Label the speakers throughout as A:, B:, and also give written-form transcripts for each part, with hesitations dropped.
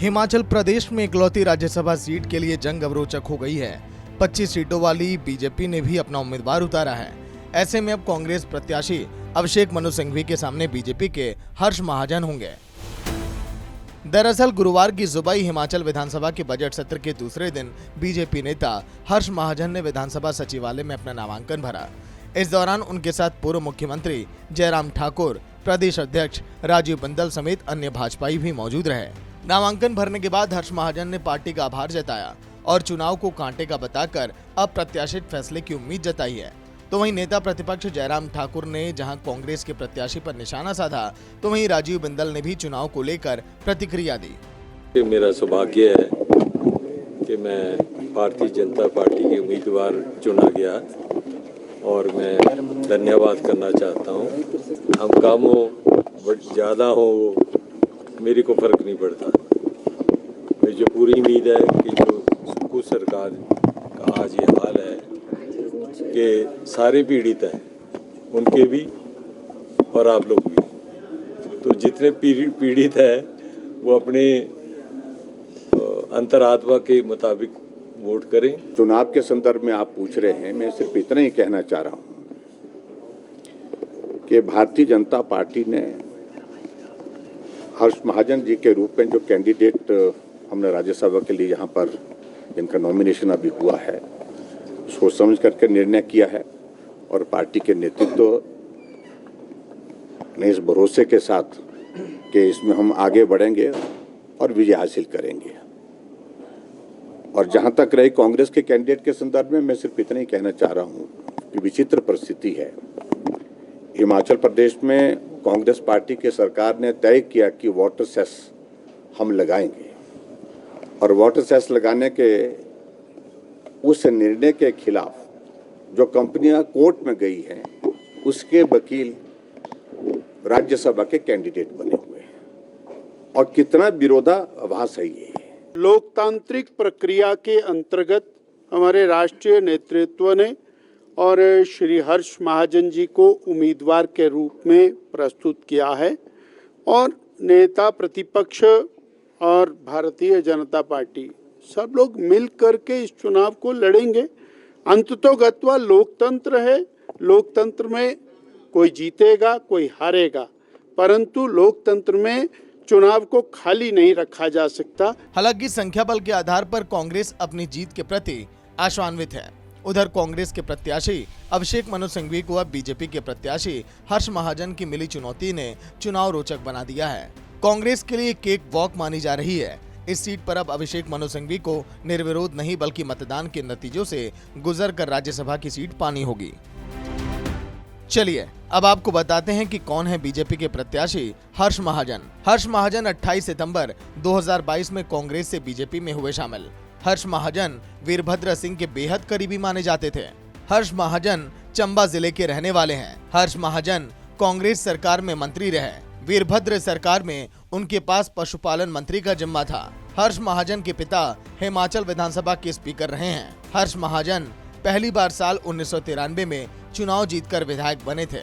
A: हिमाचल प्रदेश में इकलौती राज्यसभा सीट के लिए जंग अब रोचक हो गई है। 25 सीटों वाली बीजेपी ने भी अपना उम्मीदवार उतारा है। ऐसे में अब कांग्रेस प्रत्याशी अभिषेक मनु सिंघवी के सामने बीजेपी के हर्ष महाजन होंगे। दरअसल गुरुवार की सुबह ही हिमाचल विधानसभा के बजट सत्र के दूसरे दिन बीजेपी नेता हर्ष महाजन ने विधानसभा सचिवालय में अपना नामांकन भरा। इस दौरान उनके साथ पूर्व मुख्यमंत्री जयराम ठाकुर, प्रदेश अध्यक्ष राजीव बिंदल समेत अन्य भाजपाई भी मौजूद रहे। नामांकन भरने के बाद हर्ष महाजन ने पार्टी का आभार जताया और चुनाव को कांटे का बताकर अप्रत्याशित फैसले की उम्मीद जताई है। तो वहीं नेता प्रतिपक्ष जयराम ठाकुर ने जहां कांग्रेस के प्रत्याशी पर निशाना साधा, तो वहीं राजीव बिंदल ने भी चुनाव को लेकर प्रतिक्रिया दी।
B: मेरा सौभाग्य है कि मैं भारतीय जनता पार्टी के उम्मीदवार चुना गया और मैं धन्यवाद करना चाहता हूं। हम कम हो ज़्यादा हो मेरे को फर्क नहीं पड़ता। मुझे पूरी उम्मीद है कि जो कुछ सरकार का आज ये हाल है कि सारे पीड़ित हैं, उनके भी और आप लोग भी, तो जितने पीड़ित हैं वो अपने अंतरात्मा के मुताबिक वोट करें।
C: चुनाव के संदर्भ में आप पूछ रहे हैं, मैं सिर्फ इतना ही कहना चाह रहा हूं कि भारतीय जनता पार्टी ने हर्ष महाजन जी के रूप में जो कैंडिडेट हमने राज्यसभा के लिए यहाँ पर जिनका नॉमिनेशन अभी हुआ है, सोच समझ करके निर्णय किया है और पार्टी के नेतृत्व ने इस भरोसे के साथ कि इसमें हम आगे बढ़ेंगे और विजय हासिल करेंगे। और जहां तक रही कांग्रेस के कैंडिडेट के संदर्भ में, मैं सिर्फ इतना ही कहना चाह रहा हूं कि विचित्र परिस्थिति है। हिमाचल प्रदेश में कांग्रेस पार्टी की सरकार ने तय किया कि वाटर सेस हम लगाएंगे और वाटर सेस लगाने के उस निर्णय के खिलाफ जो कंपनियां कोर्ट में गई हैं, उसके वकील राज्यसभा के कैंडिडेट बने हुए हैं और कितना विरोधाभास है ये।
D: लोकतांत्रिक प्रक्रिया के अंतर्गत हमारे राष्ट्रीय नेतृत्व ने और श्री हर्ष महाजन जी को उम्मीदवार के रूप में प्रस्तुत किया है और नेता प्रतिपक्ष और भारतीय जनता पार्टी सब लोग मिल करके इस चुनाव को लड़ेंगे। अंततोगत्वा लोकतंत्र है, लोकतंत्र में कोई जीतेगा कोई हारेगा, परंतु लोकतंत्र में चुनाव को खाली नहीं रखा जा सकता।
A: हालांकि संख्या बल के आधार पर कांग्रेस अपनी जीत के प्रति आशान्वित है। उधर कांग्रेस के प्रत्याशी अभिषेक मनु सिंघवी को अब बीजेपी के प्रत्याशी हर्ष महाजन की मिली चुनौती ने चुनाव रोचक बना दिया है। कांग्रेस के लिए केक वॉक मानी जा रही है। इस सीट पर अब अभिषेक मनु सिंघवी को निर्विरोध नहीं बल्कि मतदान के नतीजों से गुजर कर राज्यसभा की सीट पानी होगी। चलिए अब आपको बताते हैं कि कौन है बीजेपी के प्रत्याशी हर्ष महाजन। हर्ष महाजन 28 सितंबर 2022 में कांग्रेस से बीजेपी में हुए शामिल। हर्ष महाजन वीरभद्र सिंह के बेहद करीबी माने जाते थे। हर्ष महाजन चंबा जिले के रहने वाले हैं। हर्ष महाजन कांग्रेस सरकार में मंत्री रहे। वीरभद्र सरकार में उनके पास पशुपालन मंत्री का जिम्मा था। हर्ष महाजन के पिता हिमाचल विधानसभा के स्पीकर रहे हैं। हर्ष महाजन पहली बार साल 1993 में चुनाव जीतकर विधायक बने थे।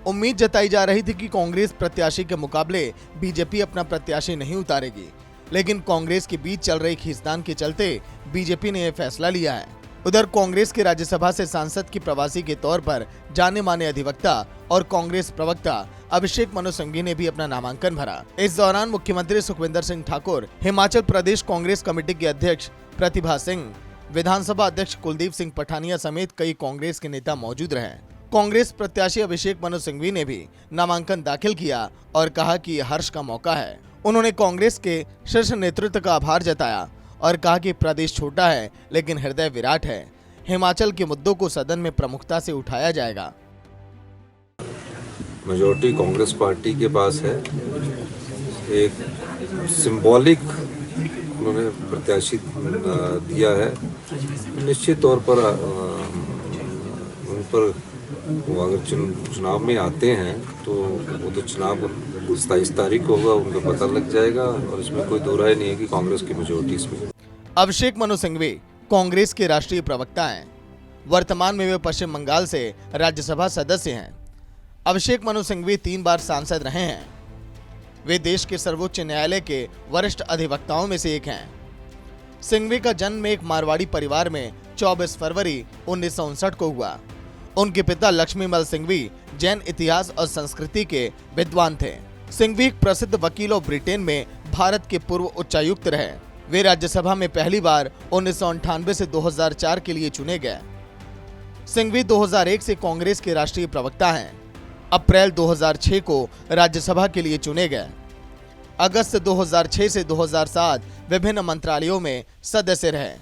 A: उम्मीद जताई जा रही थी कि कांग्रेस प्रत्याशी के मुकाबले बीजेपी अपना प्रत्याशी नहीं उतारेगी, लेकिन कांग्रेस के बीच चल रही खींचतान के चलते बीजेपी ने यह फैसला लिया है। उधर कांग्रेस के राज्यसभा से सांसद की प्रवासी के तौर पर जाने माने अधिवक्ता और कांग्रेस प्रवक्ता अभिषेक मनु सिंघवी ने भी अपना नामांकन भरा। इस दौरान मुख्यमंत्री सुखविंदर सिंह ठाकुर, हिमाचल प्रदेश कांग्रेस कमेटी के अध्यक्ष प्रतिभा सिंह, विधानसभा अध्यक्ष कुलदीप सिंह पठानिया समेत कई कांग्रेस के नेता मौजूद रहे। कांग्रेस प्रत्याशी अभिषेक मनु सिंघवी ने भी नामांकन दाखिल किया और कहा कि यह हर्ष का मौका है। उन्होंने कांग्रेस के शीर्ष नेतृत्व का आभार जताया और कहा कि प्रदेश छोटा है लेकिन हृदय विराट है। हिमाचल के मुद्दों को सदन में प्रमुखता से उठाया जाएगा।
E: मेजॉरिटी कांग्रेस पार्टी के पास है। एक सिंबॉलिक उन्होंने प्रत्याशी दिया है। निश्चित तौर पर उन पर वो अगर चुनाव में आते हैं तो वो तो चुनाव 27 तारीख को होगा, उनको पता लग जाएगा और इसमें कोई दो राय नहीं है कि कांग्रेस की मेजॉरिटी इसमें।
A: अभिषेक मनु सिंघवी कांग्रेस के राष्ट्रीय प्रवक्ता हैं। वर्तमान में वे पश्चिम बंगाल से राज्यसभा सदस्य हैं। अभिषेक मनु सिंघवी 3 बार सांसद रहे हैं। वे देश के सर्वोच्च न्यायालय के वरिष्ठ अधिवक्ताओं में से एक हैं। सिंघवी का जन्म एक मारवाड़ी परिवार में 24 फरवरी 1959 को हुआ। उनके पिता लक्ष्मीमल सिंघवी जैन इतिहास और संस्कृति के विद्वान थे। सिंघवी एक प्रसिद्ध वकील और ब्रिटेन में भारत के पूर्व उच्चायुक्त रहे। वे राज्यसभा में पहली बार 1998 से 2004 के लिए चुने गए। सिंघवी 2001 से कांग्रेस के राष्ट्रीय प्रवक्ता हैं। अप्रैल 2006 को राज्यसभा के लिए चुने गए। अगस्त 2006 से 2007 विभिन्न मंत्रालयों में सदस्य रहे।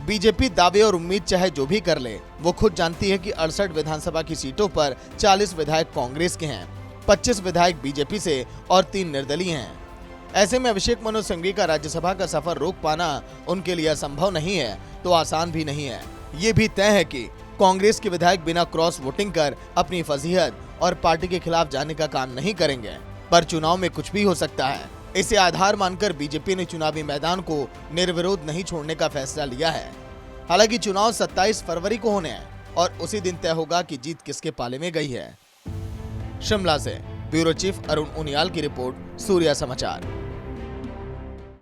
A: बीजेपी दावे और उम्मीद चाहे जो भी कर ले, वो खुद जानती है कि 68 विधानसभा की सीटों पर 40 विधायक कांग्रेस के हैं, 25 विधायक बीजेपी से और 3 निर्दलीय हैं। ऐसे में अभिषेक मनु सिंघवी का राज्यसभा का सफर रोक पाना उनके लिए असंभव नहीं है तो आसान भी नहीं है। ये भी तय है कि कांग्रेस के विधायक बिना क्रॉस वोटिंग कर अपनी फजीहत और पार्टी के खिलाफ जाने का काम नहीं करेंगे, पर चुनाव में कुछ भी हो सकता है। इसे आधार मानकर बीजेपी ने चुनावी मैदान को निर्विरोध नहीं छोड़ने का फैसला लिया है। हालांकि चुनाव 27 फरवरी को होने हैं और उसी दिन तय होगा कि जीत किसके पाले में गई है। शिमला से ब्यूरो चीफ अरुण उनियाल की रिपोर्ट, सूर्या समाचार।